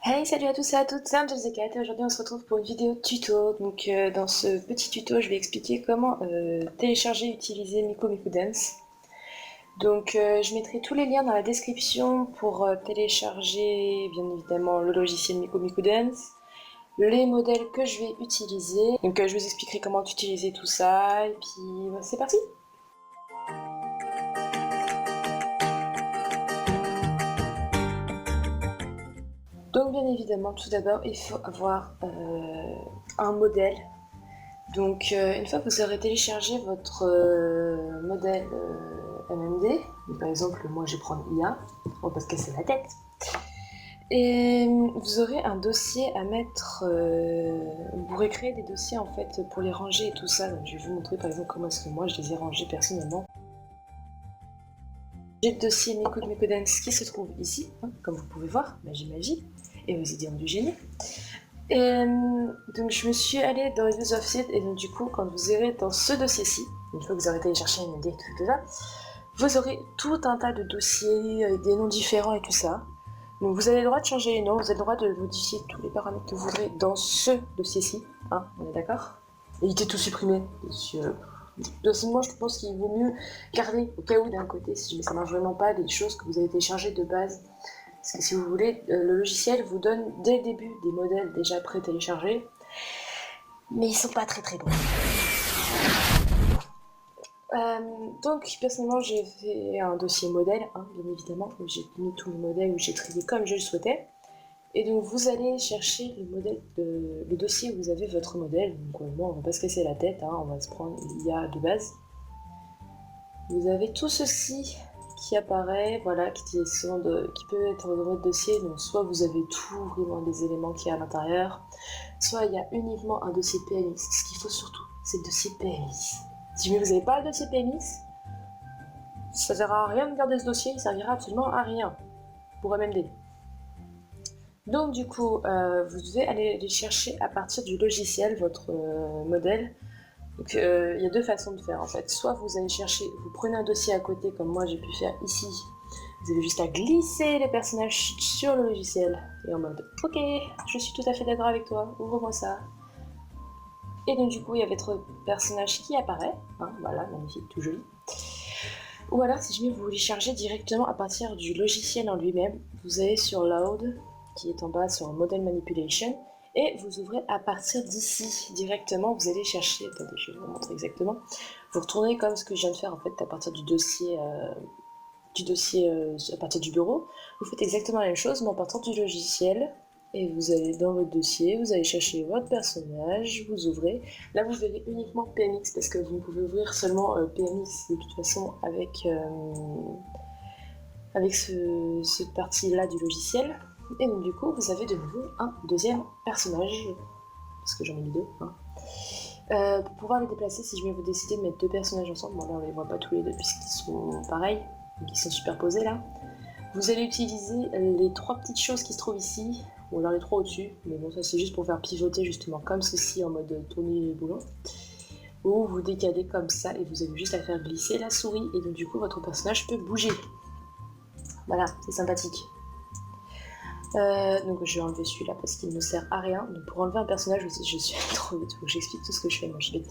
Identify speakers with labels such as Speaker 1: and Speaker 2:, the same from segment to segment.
Speaker 1: Hey, salut à tous et à toutes, c'est Angel et aujourd'hui on se retrouve pour une vidéo tuto. Dans ce petit tuto, je vais expliquer comment télécharger et utiliser Miku Miku Dance. Je mettrai tous les liens dans la description pour télécharger bien évidemment le logiciel Miku Miku Dance, les modèles que je vais utiliser. Je vous expliquerai comment utiliser tout ça et puis c'est parti. Donc bien évidemment, tout d'abord, il faut avoir un modèle. Une fois que vous aurez téléchargé votre modèle MMD, par exemple, moi je vais prendre IA, on va pas se casser la tête, et vous aurez un dossier à mettre, vous pourrez créer des dossiers en fait pour les ranger et tout ça. Donc, je vais vous montrer par exemple comment est-ce que moi je les ai rangés personnellement. J'ai le dossier Miku Dance qui se trouve ici, hein, comme vous pouvez voir, magie magie, et vos idées ont du génie. Donc je me suis allée dans Use of Seed et donc du coup quand vous irez dans ce dossier-ci, une fois que vous aurez téléchargé une idée et tout ça, vous aurez tout un tas de dossiers avec des noms différents et tout ça. Donc vous avez le droit de changer les noms, vous avez le droit de modifier tous les paramètres que vous voudrez dans ce dossier-ci, hein, on est d'accord? Évitez de tout supprimer. Moi je pense qu'il vaut mieux garder au cas où d'un côté si jamais ça marche vraiment pas des choses que vous avez téléchargées de base. Parce que si vous voulez, le logiciel vous donne dès le début des modèles déjà pré-téléchargés, mais ils sont pas très bons. Personnellement j'ai fait un dossier modèle, hein, bien évidemment, où j'ai mis tous les modèles, où j'ai trié comme je le souhaitais. Et donc vous allez chercher le dossier où vous avez votre modèle. Donc moi on va pas se casser la tête, hein, on va se prendre l'IA de base. Vous avez tout ceci qui apparaît, voilà, qui peut être dans votre dossier. Donc soit vous avez tout vraiment des éléments qui est à l'intérieur, soit il y a uniquement un dossier PMX. Ce qu'il faut surtout, c'est le dossier PMX. Si vous n'avez pas le dossier PMX, ça ne sert à rien de garder ce dossier, il servira absolument à rien pour MMD. Donc du coup, vous devez aller chercher à partir du logiciel votre modèle. Donc il y a deux façons de faire en fait. Soit vous allez chercher, vous prenez un dossier à côté comme moi j'ai pu faire ici. Vous avez juste à glisser les personnages sur le logiciel et en mode ok, je suis tout à fait d'accord avec toi, ouvre-moi ça. Et donc du coup il y a votre personnage qui apparaît, hein, voilà, magnifique, tout joli. Ou alors si jamais vous voulez charger directement à partir du logiciel en lui-même, vous allez sur Load, qui est en bas sur Model Manipulation, et vous ouvrez à partir d'ici directement, vous allez chercher, attendez je vais vous montrer exactement, vous retournez comme ce que je viens de faire en fait à partir du dossier à partir du bureau, vous faites exactement la même chose mais en partant du logiciel, et vous allez dans votre dossier, vous allez chercher votre personnage, vous ouvrez, là vous verrez uniquement PMX parce que vous ne pouvez ouvrir seulement PMX de toute façon avec cette partie-là du logiciel. Et donc du coup, vous avez de nouveau un deuxième personnage, parce que j'en ai mis deux. Hein. Pour pouvoir les déplacer, si jamais vous décidez de mettre deux personnages ensemble, bon là on les voit pas tous les deux puisqu'ils sont pareils, donc ils sont superposés là. Vous allez utiliser les trois petites choses qui se trouvent ici, ou alors les trois au-dessus, mais bon ça c'est juste pour faire pivoter justement comme ceci en mode tourner les boulons. Ou vous décalez comme ça et vous avez juste à faire glisser la souris et donc du coup votre personnage peut bouger. Voilà, c'est sympathique. Donc je vais enlever celui-là parce qu'il ne sert à rien. Donc pour enlever un personnage, je suis trop vite, faut que j'explique tout ce que je fais, moi je vais.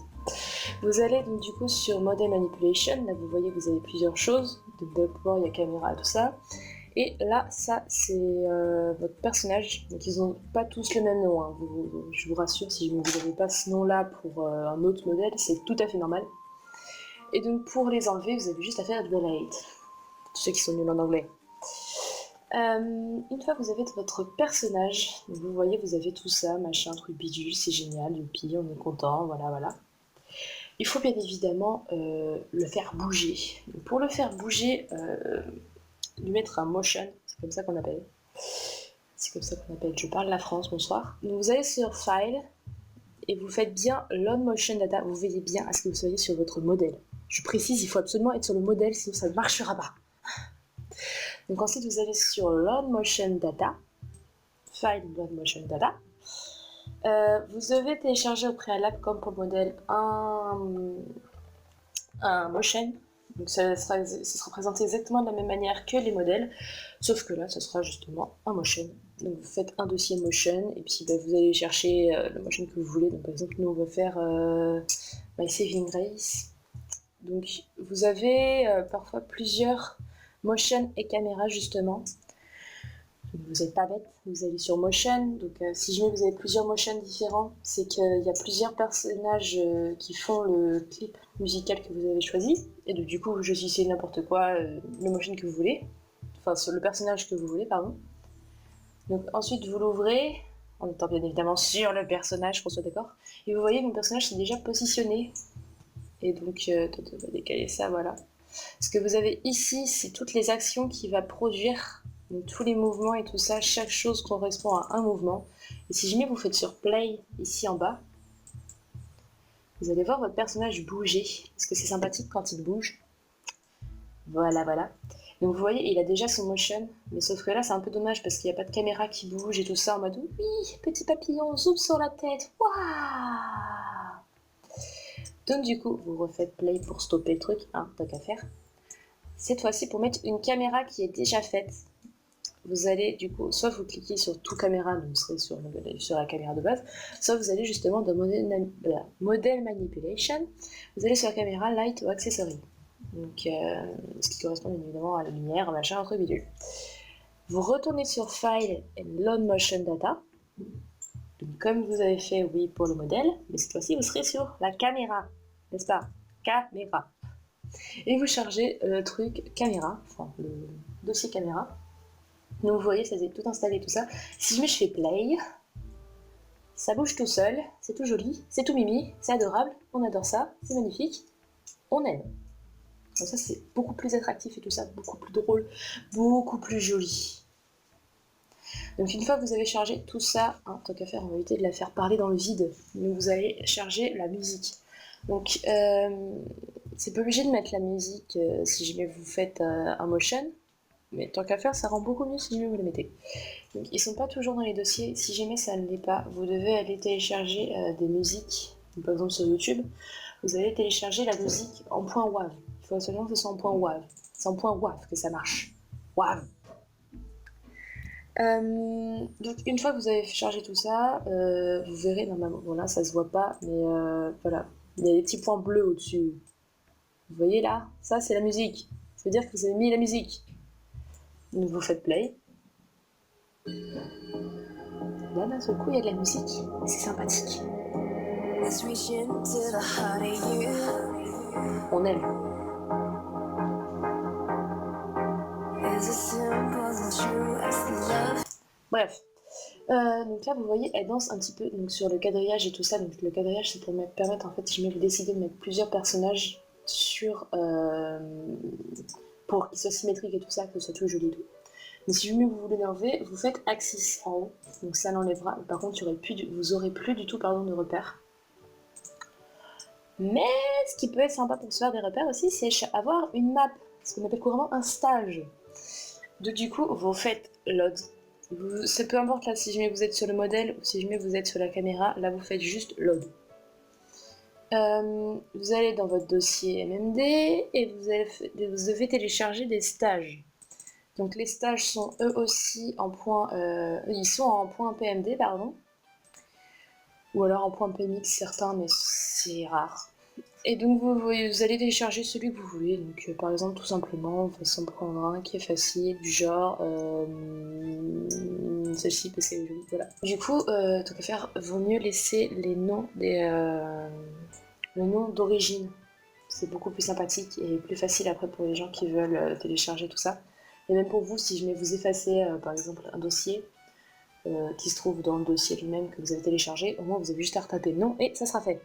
Speaker 1: Vous allez donc du coup sur Model Manipulation, là vous voyez que vous avez plusieurs choses. Donc d'abord il y a caméra, tout ça. Et là, ça c'est votre personnage. Donc ils n'ont pas tous le même nom. Hein. Je vous rassure, si vous n'avez pas ce nom-là pour un autre modèle, c'est tout à fait normal. Et donc pour les enlever, vous avez juste à faire delete. Tous ceux qui sont nuls en anglais. Une fois que vous avez votre personnage, vous voyez, vous avez tout ça, machin, truc bidule, c'est génial, youpi, on est content, voilà. Il faut bien évidemment le faire bouger. Donc pour le faire bouger, lui mettre un motion, c'est comme ça qu'on appelle. Je parle la France, bonsoir. Donc vous allez sur File, et vous faites bien Load Motion Data, vous veillez bien à ce que vous soyez sur votre modèle. Je précise, il faut absolument être sur le modèle, sinon ça ne marchera pas. Donc ensuite vous allez sur Load Motion Data, File Load Motion Data. Vous devez télécharger au préalable comme pour le modèle un motion. Donc ça sera présenté exactement de la même manière que les modèles, sauf que là ce sera justement un motion. Donc vous faites un dossier motion et puis vous allez chercher le motion que vous voulez. Donc par exemple, nous on va faire My Saving Grace. Donc vous avez parfois plusieurs motion et caméra justement. Donc, vous n'êtes pas bête, vous allez sur motion. Donc si jamais vous avez plusieurs motions différents, c'est qu'il y a plusieurs personnages qui font le clip musical que vous avez choisi. Et donc du coup vous choisissez n'importe quoi, le motion que vous voulez. Enfin le personnage que vous voulez, pardon. Donc ensuite vous l'ouvrez, en étant bien évidemment sur le personnage, qu'on soit d'accord. Et vous voyez mon personnage s'est déjà positionné. Et donc on va décaler ça, voilà. Ce que vous avez ici, c'est toutes les actions qu'il va produire. Donc tous les mouvements et tout ça, chaque chose correspond à un mouvement. Et si jamais vous faites sur play ici en bas, vous allez voir votre personnage bouger. Parce que c'est sympathique quand il bouge. Voilà, voilà. Donc vous voyez, il a déjà son motion, mais sauf que là c'est un peu dommage parce qu'il n'y a pas de caméra qui bouge et tout ça en mode oui, petit papillon, zoom sur la tête, waouh. Donc du coup, vous refaites play pour stopper le truc, hein, tant qu'à faire. Cette fois-ci, pour mettre une caméra qui est déjà faite, vous allez du coup, soit vous cliquez sur tout caméra, donc vous serez sur la caméra de base, soit vous allez justement dans Model Manipulation, vous allez sur la caméra Light ou Accessory. Donc, ce qui correspond bien évidemment à la lumière, machin, entre bidule. Vous retournez sur File and Load Motion Data. Donc, comme vous avez fait, oui, pour le modèle, mais cette fois-ci, vous serez sur la caméra, n'est-ce pas? Caméra. Et vous chargez le truc caméra, enfin le dossier caméra. Donc, vous voyez, ça s'est tout installé, tout ça. Si jamais je fais play, ça bouge tout seul, c'est tout joli, c'est tout mimi, c'est adorable, on adore ça, c'est magnifique, on aime. Donc ça c'est beaucoup plus attractif et tout ça, beaucoup plus drôle, beaucoup plus joli. Donc une fois que vous avez chargé tout ça, hein, tant qu'à faire, on va éviter de la faire parler dans le vide. Donc vous allez charger la musique. Donc c'est pas obligé de mettre la musique si jamais vous faites un motion, mais tant qu'à faire, ça rend beaucoup mieux si jamais vous le mettez. Donc ils sont pas toujours dans les dossiers. Si jamais ça ne l'est pas, vous devez aller télécharger des musiques. Donc, par exemple sur YouTube, vous allez télécharger la musique en point WAV. Il faut absolument que ce soit en point WAV. C'est en point WAV que ça marche. WAV. Donc une fois que vous avez chargé tout ça, vous verrez normalement, bon là ça se voit pas, mais voilà, il y a des petits points bleus au-dessus. Vous voyez là, ça c'est la musique. Ça veut dire que vous avez mis la musique. Donc vous faites play. Là d'un seul coup il y a de la musique, c'est sympathique. On aime. Bref. Donc là, vous voyez, elle danse un petit peu donc, sur le quadrillage et tout ça. Donc le quadrillage, c'est pour me permettre, en fait, si jamais vous décidez de mettre plusieurs personnages sur... pour qu'ils soient symétriques et tout ça, que ce soit tout joli et tout. Mais si jamais vous voulez l'enlever, vous faites axis en haut. Donc ça l'enlèvera. Par contre, vous aurez plus du tout de repères. Mais ce qui peut être sympa pour se faire des repères aussi, c'est avoir une map. Ce qu'on appelle couramment un stage. Donc du coup, vous faites load. C'est peu importe là si jamais vous êtes sur le modèle ou si jamais vous êtes sur la caméra, là vous faites juste load. Vous allez dans votre dossier MMD et vous devez télécharger des stages. Donc les stages sont eux aussi en point, ils sont en point PMD pardon, ou alors en point PMX certains, mais c'est rare. Et donc vous allez télécharger celui que vous voulez. Donc par exemple tout simplement, on va s'en prendre un qui est facile, du genre celle-ci parce qu'elle est jolie, voilà. Du coup, tant qu'à faire, vaut mieux laisser les noms le nom d'origine. C'est beaucoup plus sympathique et plus facile après pour les gens qui veulent télécharger tout ça. Et même pour vous, si jamais vous effacez par exemple un dossier qui se trouve dans le dossier lui-même que vous avez téléchargé, au moins vous avez juste à retaper le nom et ça sera fait.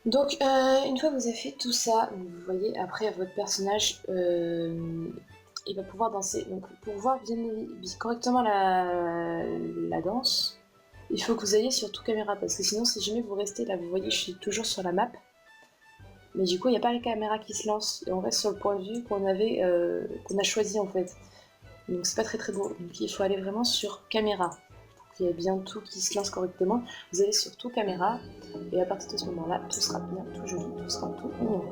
Speaker 1: Donc, une fois que vous avez fait tout ça, vous voyez, après, votre personnage, il va pouvoir danser. Donc, pour voir bien correctement la danse, il faut que vous ayez sur tout caméra, parce que sinon, si jamais vous restez là, vous voyez, je suis toujours sur la map, mais du coup, il n'y a pas les caméras qui se lancent, et on reste sur le point de vue qu'on a choisi, en fait. Donc, c'est pas très très beau. Donc, il faut aller vraiment sur caméra. Il y a bien tout qui se lance correctement. Vous allez sur tout caméra et à partir de ce moment-là, tout sera bien, tout joli, tout sera tout mignon.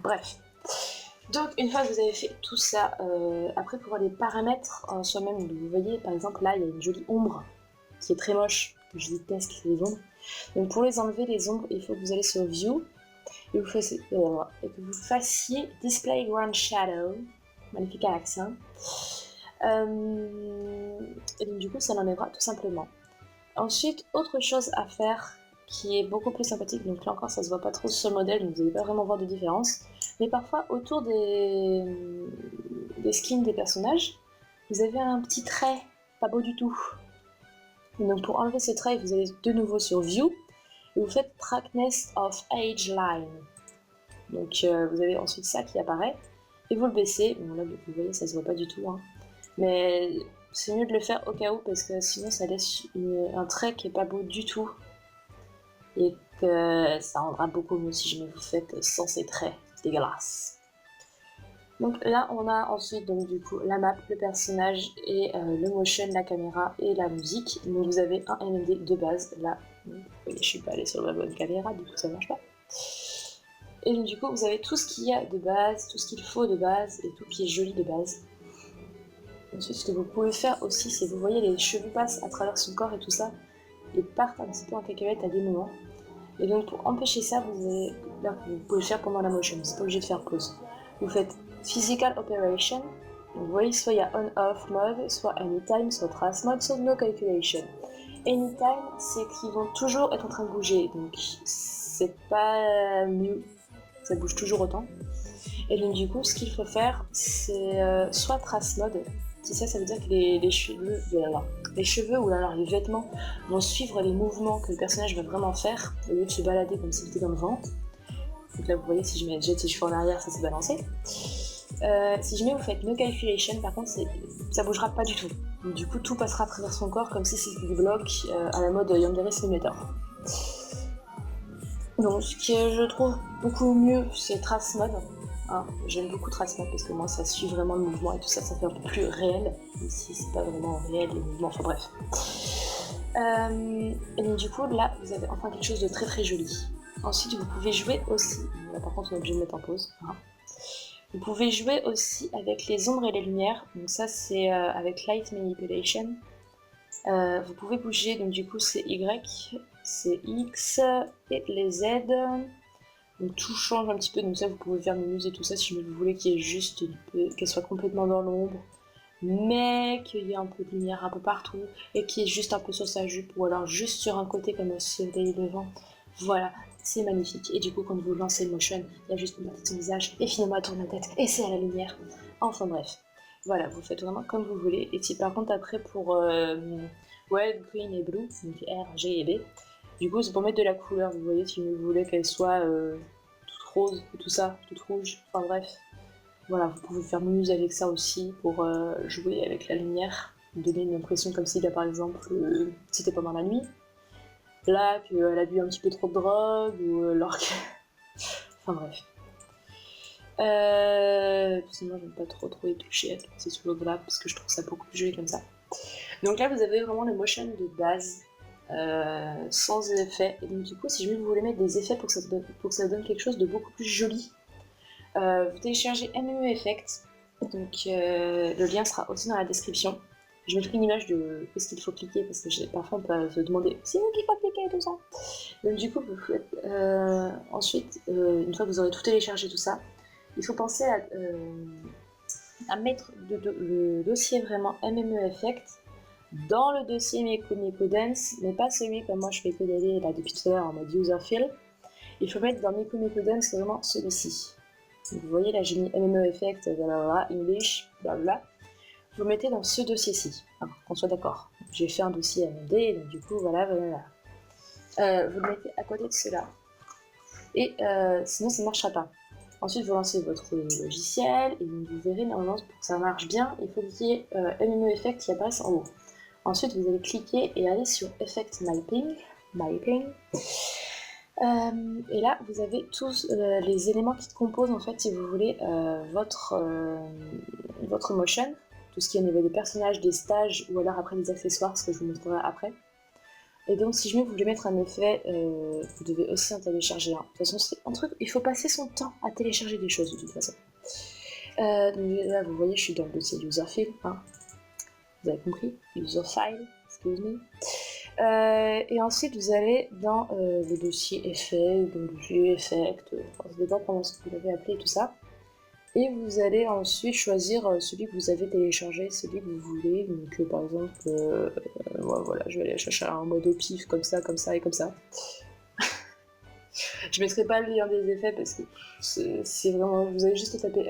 Speaker 1: Bref. Donc une fois que vous avez fait tout ça, après pour les paramètres en soi-même, vous voyez par exemple là il y a une jolie ombre qui est très moche, je déteste les ombres. Donc pour les enlever les ombres, il faut que vous allez sur View et, et que vous fassiez Display Ground Shadow, magnifique accent. Et donc du coup ça l'enlèvera tout simplement. Ensuite, autre chose à faire qui est beaucoup plus sympathique, donc là encore ça se voit pas trop sur le modèle, donc vous n'allez pas vraiment voir de différence, mais parfois autour des skins des personnages, vous avez un petit trait pas beau du tout. Et donc pour enlever ce trait, vous allez de nouveau sur View, et vous faites Trackness of Age Line. Donc vous avez ensuite ça qui apparaît, et vous le baissez, bon là vous voyez ça se voit pas du tout, hein. Mais c'est mieux de le faire au cas où parce que sinon ça laisse un trait qui est pas beau du tout et que ça rendra beaucoup mieux si jamais vous faites sans ces traits dégueulasses. Donc là on a ensuite donc du coup la map, le personnage et le motion, la caméra et la musique. Donc vous avez un MMD de base là. Vous voyez je suis pas allée sur la bonne caméra du coup ça marche pas. Et donc du coup vous avez tout ce qu'il y a de base, tout ce qu'il faut de base et tout qui est joli de base. Ensuite, ce que vous pouvez faire aussi, c'est que vous voyez les cheveux passent à travers son corps et tout ça, et partent un petit peu en cacahuète à des moments. Et donc pour empêcher ça, vous pouvez le faire pendant la motion, c'est pas obligé de faire pause. Vous faites Physical Operation, donc vous voyez soit il y a On-Off mode, soit Anytime, soit Trace mode, soit No Calculation. Anytime, c'est qu'ils vont toujours être en train de bouger, donc c'est pas mieux, ça bouge toujours autant. Et donc du coup, ce qu'il faut faire, c'est soit Trace mode. Si ça veut dire que les cheveux ou alors les vêtements vont suivre les mouvements que le personnage va vraiment faire au lieu de se balader comme s'il était dans le vent. Donc là vous voyez si je mets jette ses cheveux en arrière, ça s'est balancé. Si jamais vous faites No Calculation, par contre ça bougera pas du tout. Donc, du coup tout passera à travers son corps comme si c'était des blocs à la mode Yandere Simulator. Donc ce que je trouve beaucoup mieux c'est Trace mode. Hein, j'aime beaucoup Trace mode parce que moi ça suit vraiment le mouvement et tout ça, ça fait un peu plus réel, même si c'est pas vraiment réel les mouvements, enfin bref. Et donc du coup là vous avez enfin quelque chose de très très joli. Ensuite vous pouvez jouer aussi, là par contre on est obligé de mettre en pause. Hein. Vous pouvez jouer aussi avec les ombres et les lumières, donc ça c'est avec Light Manipulation. Vous pouvez bouger, donc du coup c'est Y, c'est X et les Z. Donc tout change un petit peu, donc ça vous pouvez faire menus et tout ça si vous voulez qu'il y ait juste qu'elle soit complètement dans l'ombre, mais qu'il y ait un peu de lumière un peu partout et qu'il y ait juste un peu sur sa jupe ou alors juste sur un côté comme au soleil levant. Voilà, c'est magnifique. Et du coup quand vous lancez le motion, il y a juste une partie de son visage et finalement elle tourne la tête et c'est à la lumière. Enfin bref, voilà, vous faites vraiment comme vous voulez. Et si par contre après pour Red, Green et Blue, donc R, G et B, du coup c'est pour mettre de la couleur, vous voyez si vous voulez qu'elle soit toute rose et tout ça, toute rouge, enfin bref. Voilà, vous pouvez faire menus avec ça aussi pour jouer avec la lumière, donner une impression comme si là par exemple c'était pendant la nuit, là qu'elle a bu un petit peu trop de drogue ou alors que... enfin bref. Sinon j'aime pas trop y toucher à toutes ces choses-là parce que je trouve ça beaucoup plus joli comme ça. Donc là vous avez vraiment le motion de base. Sans effet. Et donc du coup, si jamais vous voulez mettre des effets pour que ça donne quelque chose de beaucoup plus joli, vous téléchargez MME Effect. Donc le lien sera aussi dans la description. Je mettrai une image de ce qu'il faut cliquer parce que parfois on peut se demander c'est où qu'il faut cliquer et tout ça. Donc du coup, vous faites, ensuite, une fois que vous aurez tout téléchargé tout ça, il faut penser à mettre le dossier vraiment MME Effect dans le dossier Meku Dance, mais pas celui comme moi je fais que d'aller là depuis tout à l'heure en mode user fill. Il faut mettre dans Meku Dance vraiment celui-ci. Donc vous voyez là j'ai mis MMO Effect, blablabla, English, blablabla. Vous le mettez dans ce dossier-ci, hein, qu'on soit d'accord. J'ai fait un dossier MMD, donc du coup voilà. Vous le mettez à côté de cela. Et sinon ça ne marchera pas. Ensuite vous lancez votre logiciel et vous verrez normalement pour que ça marche bien, il faut qu'il y ait MMO Effect qui apparaisse en haut. Ensuite, vous allez cliquer et aller sur Effect Mapping. Et là, vous avez tous les éléments qui composent, en fait, si vous voulez, votre motion. Tout ce qui est au niveau des personnages, des stages, ou alors après des accessoires, ce que je vous montrerai après. Et donc, si jamais vous voulez mettre un effet, vous devez aussi en télécharger un. De toute façon, c'est un truc, il faut passer son temps à télécharger des choses, de toute façon. Donc là, vous voyez, je suis dans le dossier user file, hein. Vous avez compris, user file, excuse me. Et ensuite, vous allez dans le dossier effet, donc le dossier effect, ça dépend comment vous l'avez appelé et tout ça. Et vous allez ensuite choisir celui que vous avez téléchargé, celui que vous voulez. Donc par exemple, voilà, je vais aller chercher un mode au pif, comme ça et comme ça. Je mettrai pas le lien des effets parce que c'est vraiment. Vous avez juste à taper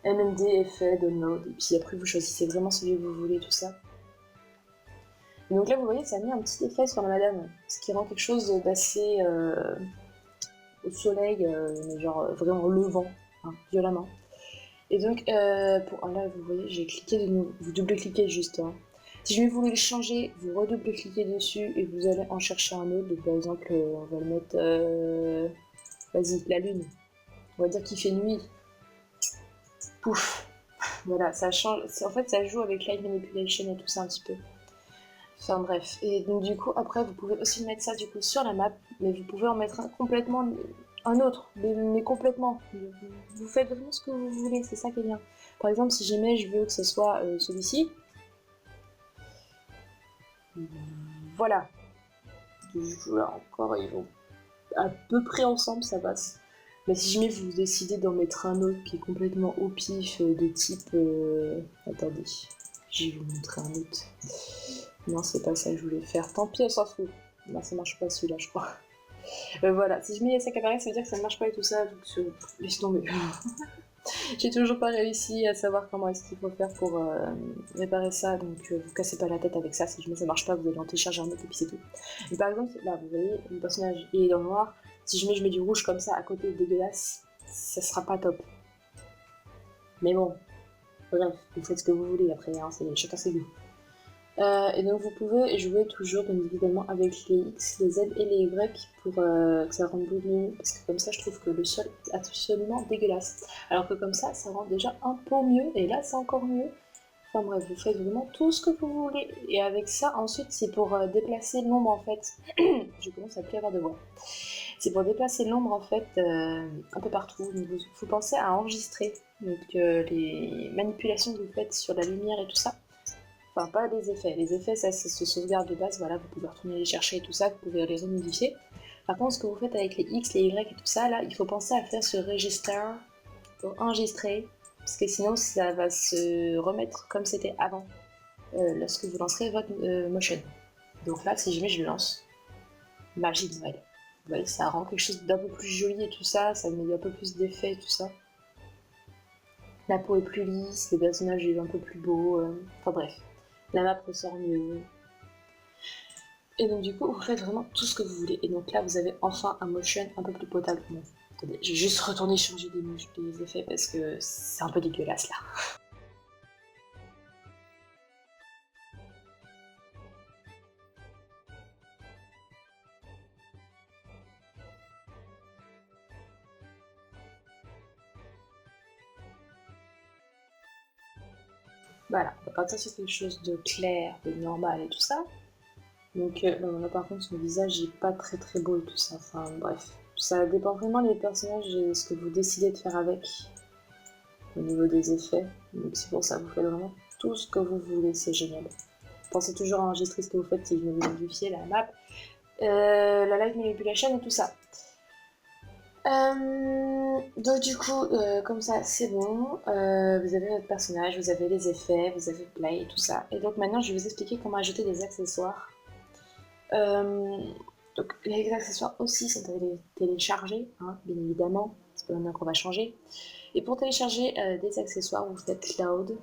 Speaker 1: MMD effet download, et puis après vous choisissez vraiment celui que vous voulez, tout ça. Et donc là, vous voyez, ça a mis un petit effet sur la madame, ce qui rend quelque chose d'assez au soleil, mais genre vraiment levant, hein, violemment. Et donc, là, vous voyez, j'ai cliqué de nouveau. Vous double-cliquez juste. Hein. Si je voulais le changer, vous redouble-cliquez dessus et vous allez en chercher un autre. Donc, par exemple, on va le mettre. Vas-y, la lune. On va dire qu'il fait nuit. Pouf. Voilà, ça change. En fait, ça joue avec light manipulation et tout ça un petit peu. Enfin bref. Et donc, du coup, après, vous pouvez aussi mettre ça du coup sur la map, mais vous pouvez en mettre un autre, mais complètement. Vous faites vraiment ce que vous voulez, c'est ça qui est bien. Par exemple, si jamais je veux que ce soit celui-ci, voilà. Là encore, ils vont à peu près ensemble, ça passe. Mais si jamais vous décidez d'en mettre un autre qui est complètement au pif, de type... Attendez, je vais vous montrer un autre. Non, c'est pas ça que je voulais faire. Tant pis, on s'en fout. Non, ça marche pas celui-là, je crois. Voilà, si je mets ça qui apparaît, ça veut dire que ça ne marche pas et tout ça, donc laisse tomber. J'ai toujours pas réussi à savoir comment est-ce qu'il faut faire pour réparer ça, donc vous cassez pas la tête avec ça. Si jamais ça marche pas, vous allez en télécharger un autre et puis c'est tout. Et par exemple, là, vous voyez, le personnage il est dans le noir. Si jamais je mets du rouge comme ça à côté dégueulasse, ça sera pas top. Mais bon, bref, vous faites ce que vous voulez après, hein, chacun ses goûts. Et donc vous pouvez jouer toujours bien évidemment avec les X, les Z et les Y pour que ça rende beaucoup mieux, parce que comme ça je trouve que le sol est absolument dégueulasse. Alors que comme ça rend déjà un peu mieux, et là c'est encore mieux. Enfin bref, vous faites vraiment tout ce que vous voulez. Et avec ça ensuite c'est pour déplacer l'ombre en fait. Je commence à plus avoir de voix. C'est pour déplacer l'ombre en fait un peu partout. Donc vous pensez à enregistrer donc, les manipulations que vous faites sur la lumière et tout ça. Enfin, pas les effets. Les effets, ça se sauvegarde de base, voilà, vous pouvez retourner les chercher et tout ça, vous pouvez les remodifier. Par contre, ce que vous faites avec les X, les Y et tout ça, là, il faut penser à faire ce register pour enregistrer, parce que sinon, ça va se remettre comme c'était avant, lorsque vous lancerez votre motion. Donc là, si jamais je le lance, magie de Noël. Vous voyez, ça rend quelque chose d'un peu plus joli et tout ça, ça met un peu plus d'effets et tout ça. La peau est plus lisse, le personnage est un peu plus beau, enfin bref. La map ressort mieux. Et donc du coup, vous faites vraiment tout ce que vous voulez. Et donc là, vous avez enfin un motion un peu plus potable. Bon, attendez, j'ai juste retourné changer des effets parce que c'est un peu dégueulasse là. Voilà, on va partir sur quelque chose de clair, de normal et tout ça. Donc là par contre, son visage est pas très très beau et tout ça. Enfin bref, ça dépend vraiment des personnages et ce que vous décidez de faire avec au niveau des effets. Donc c'est pour ça que vous faites vraiment tout ce que vous voulez, c'est génial. Pensez toujours à enregistrer ce que vous faites si je veux modifier la map, la light manipulation et tout ça. Donc du coup, comme ça, c'est bon. Vous avez votre personnage, vous avez les effets, vous avez play et tout ça. Et donc maintenant, je vais vous expliquer comment ajouter des accessoires. Donc les accessoires aussi sont téléchargés, hein, bien évidemment, c'est pas maintenant qu'on va changer. Et pour télécharger des accessoires, vous faites Cloud.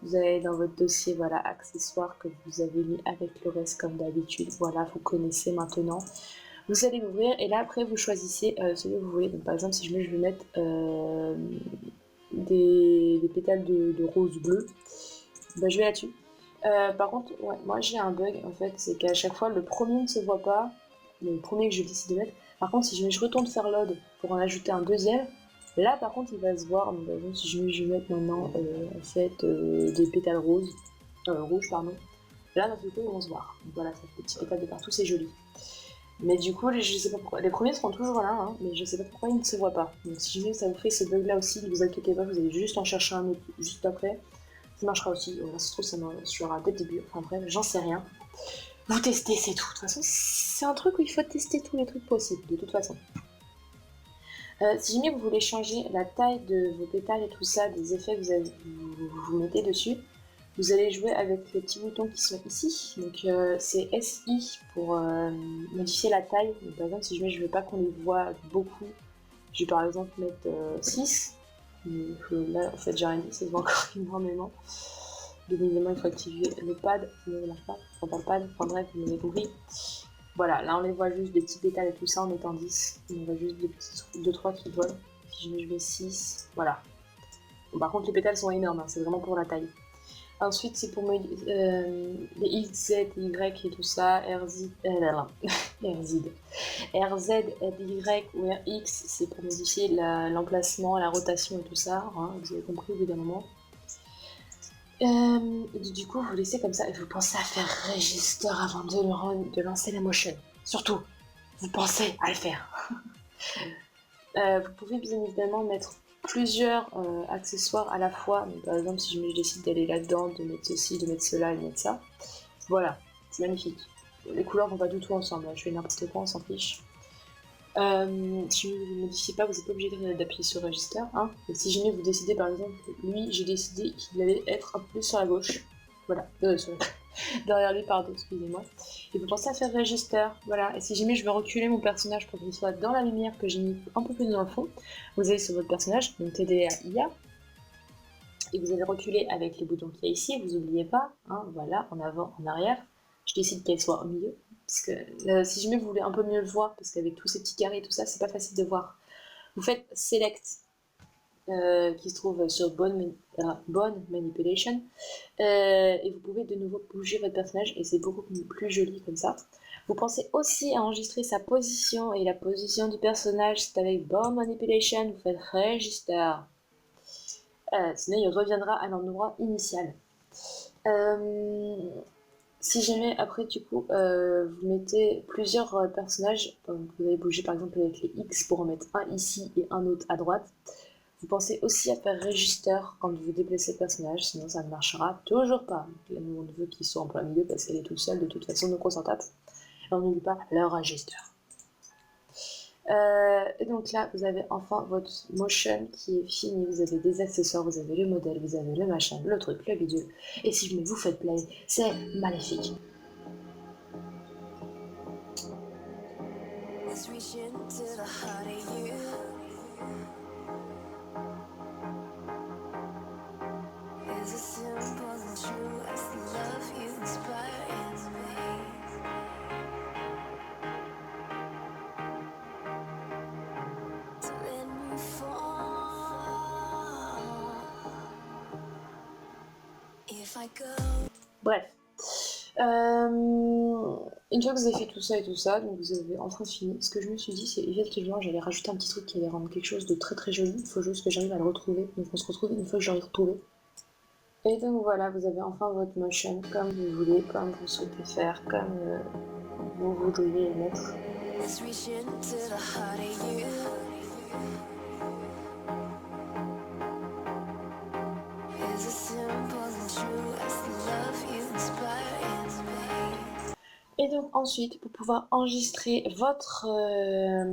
Speaker 1: Vous allez dans votre dossier, voilà, accessoires que vous avez mis avec le reste comme d'habitude. Voilà, vous connaissez maintenant. Vous allez l'ouvrir et là après vous choisissez celui que vous voulez. Donc par exemple si je veux mettre des pétales de rose bleu, bah, je vais là-dessus. Par contre, ouais, moi j'ai un bug en fait, c'est qu'à chaque fois le premier ne se voit pas, le premier que je décide de mettre. Par contre si je retourne faire load pour en ajouter un deuxième, là par contre il va se voir. Donc par exemple si je vais mettre maintenant en fait des pétales rouges pardon. Là, d'un coup, ils vont se voir. Donc voilà, ça fait des petits pétales de partout, c'est joli. Mais du coup, je sais pas pourquoi. Les premiers seront toujours là, hein, mais je sais pas pourquoi ils ne se voient pas. Donc si jamais ça vous fait ce bug là aussi, ne vous inquiétez pas, vous allez juste en chercher un autre juste après. Ça marchera aussi. Voilà, ça se trouve, ça marchera dès le début. Enfin bref, j'en sais rien. Vous testez, c'est tout. De toute façon, c'est un truc où il faut tester tous les trucs possibles, de toute façon. Si jamais vous voulez changer la taille de vos pétales et tout ça, des effets que vous mettez dessus, vous allez jouer avec les petits boutons qui sont ici. Donc c'est SI pour modifier la taille. Donc, par exemple, si jamais je veux pas qu'on les voit beaucoup, je vais par exemple mettre 6. Donc là, en fait, j'ai rien dit, ça se voit encore énormément. Donc évidemment, il faut activer le pad, sinon ça marche pas. Enfin, pas le pad, enfin bref, vous m'avez compris. Voilà, là on les voit juste des petits pétales et tout ça en étant 10. On voit juste des petits 2-3 qui volent. Si jamais je mets 6, voilà. Bon, par contre, les pétales sont énormes, hein, c'est vraiment pour la taille. Ensuite, c'est pour les X, Z, Y et tout ça, RZ, RZ, Y ou RX, c'est pour modifier l'emplacement, la rotation et tout ça, hein, vous avez compris au bout d'un moment. Du coup, vous laissez comme ça et vous pensez à faire register avant de lancer la motion. Surtout, vous pensez à le faire. Vous pouvez bien évidemment mettre plusieurs accessoires à la fois. Donc, par exemple, si je décide d'aller là-dedans, de mettre ceci, de mettre cela et de mettre ça. Voilà, c'est magnifique. Les couleurs vont pas du tout ensemble, je fais n'importe quoi, on s'en fiche. Si vous ne modifiez pas, vous n'êtes pas obligé d'appuyer sur Register. Hein. Et si jamais vous décidez, par exemple, lui, j'ai décidé qu'il allait être un peu plus sur la gauche. Voilà, derrière lui, pardon, excusez-moi. Et vous pensez à faire Register, voilà. Et si jamais je veux reculer mon personnage pour qu'il soit dans la lumière que j'ai mis un peu plus dans le fond, vous allez sur votre personnage, donc TDA IA, et vous allez reculer avec les boutons qu'il y a ici, vous n'oubliez pas, hein, voilà, en avant, en arrière. Je décide qu'elle soit au milieu, parce que si jamais vous voulez un peu mieux le voir, parce qu'avec tous ces petits carrés et tout ça, c'est pas facile de voir. Vous faites Select, qui se trouve sur Bone Manipulation, et vous pouvez de nouveau bouger votre personnage, et c'est beaucoup plus joli comme ça. Vous pensez aussi à enregistrer sa position, et la position du personnage, c'est avec Bone Manipulation, vous faites Register. Sinon, il reviendra à l'endroit initial. Si jamais après du coup vous mettez plusieurs personnages, vous allez bouger par exemple avec les X pour en mettre un ici et un autre à droite, vous pensez aussi à faire Register quand vous déplacez le personnage, sinon ça ne marchera toujours pas. Là, on veut qu'il soit en plein milieu parce qu'elle est toute seule de toute façon, donc on s'en tape. Et on n'oublie pas le Register. Et donc là, vous avez enfin votre motion qui est fini. Vous avez des accessoires, vous avez le modèle, vous avez le machin, le truc, le bidule. Et si je vous faites play, c'est magnifique. Bref. Une fois que vous avez fait tout ça et tout ça, donc vous avez enfin fini. Ce que je me suis dit, c'est effectivement, j'allais rajouter un petit truc qui allait rendre quelque chose de très très joli. Il faut juste que j'arrive à le retrouver. Donc on se retrouve une fois que j'aurai retrouvé. Et donc voilà, vous avez enfin votre motion comme vous voulez, comme vous souhaitez faire, comme vous voudriez le mettre. Et donc ensuite, pour pouvoir enregistrer votre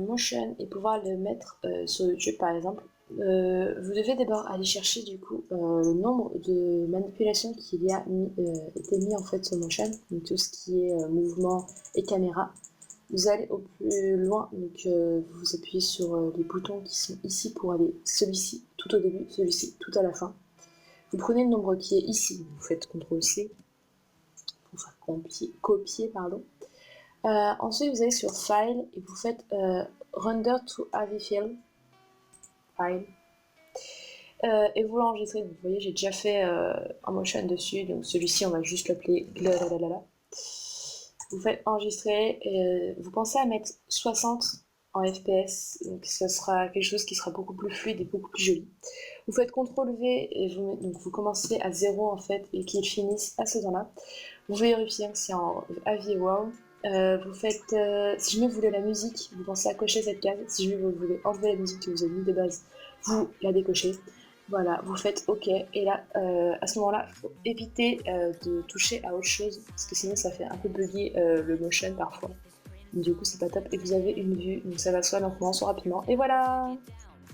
Speaker 1: motion et pouvoir le mettre sur YouTube par exemple, vous devez d'abord aller chercher du coup le nombre de manipulations qu'il y a été mis en fait sur motion, donc tout ce qui est mouvement et caméra. Vous allez au plus loin, donc vous appuyez sur les boutons qui sont ici pour aller celui-ci tout au début, celui-ci tout à la fin. Vous prenez le nombre qui est ici, vous faites CTRL-C pour faire copier, pardon. Ensuite, vous allez sur File et vous faites Render to AV File. Et vous l'enregistrez. Vous voyez, j'ai déjà fait un motion dessus, donc celui-ci, on va juste l'appeler Glalalala. Vous faites enregistrer, et vous pensez à mettre 60 en FPS, donc ce sera quelque chose qui sera beaucoup plus fluide et beaucoup plus joli. Vous faites CTRL-V et donc vous commencez à 0 en fait et qu'ils finissent à ce temps-là. Vous vérifiez que c'est en Avi World. Vous faites, si jamais vous voulez la musique, vous pensez à cocher cette case. Si jamais vous voulez enlever la musique que vous avez mis de base, vous la décochez. Voilà, vous faites OK. Et là, à ce moment-là, il faut éviter de toucher à autre chose parce que sinon ça fait un peu bugger le motion parfois. Du coup, c'est pas top. Et vous avez une vue, donc ça va soit lentement, soit rapidement. Et voilà!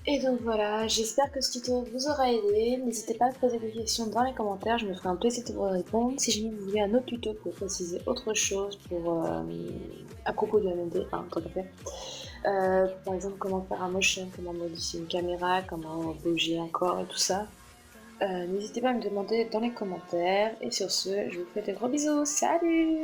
Speaker 1: Et donc voilà, j'espère que ce tuto vous aura aidé. N'hésitez pas à poser des questions dans les commentaires, je me ferai un plaisir de vous répondre. Si jamais vous voulez un autre tuto pour préciser autre chose à propos de MMD, enfin, tant qu'à faire. Par exemple, comment faire un motion, comment modifier une caméra, comment bouger un corps et tout ça. N'hésitez pas à me demander dans les commentaires. Et sur ce, je vous fais de gros bisous. Salut!